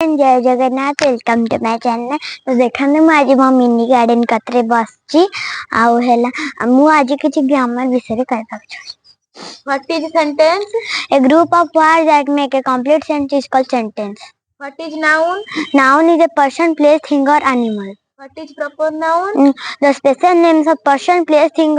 जय Jagannath welcome to my channel. तो देखने मु आज मो मिनी गार्डन कतरे बसची आउ हेला मु आज किछि ग्रामर विषय कहबा छ। What is sentence? A group of words that make a complete sentence is called sentence. What is noun? Noun is a person, place, thing or animal. What is proper noun? The special names of person, place, thing,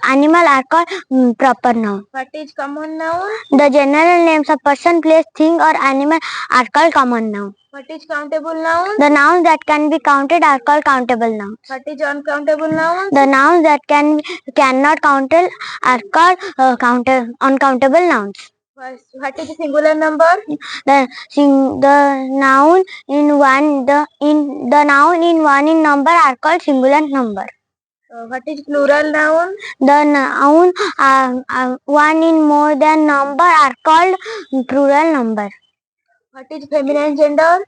animal are called proper noun. What is common noun? The general names of person, place, thing or animal are called common noun. What is countable noun? The nouns that can be counted are called countable nouns. What is uncountable noun? The nouns that cannot counted are called uncountable nouns. What is singular number? The noun in noun in one in number are called singular number. What is plural noun? The noun one in more than number are called plural number. What is feminine gender?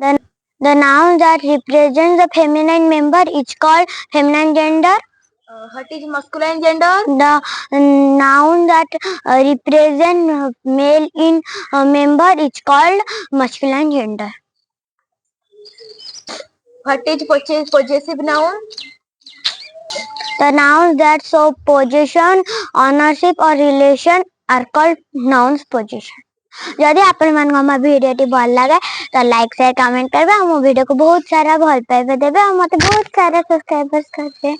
The noun that represents the feminine member is called feminine gender. What is masculine gender? The noun that represents male in member is called masculine gender. What is possessive noun? The nouns that show possession, ownership or relation are called nouns possession. जदि आपण मान हम video भल लगे तो like share comment करबे। हम video को बहुत सारा भल पाइबे देबे और मते बहुत सारा सब्सक्राइबर्स करबे।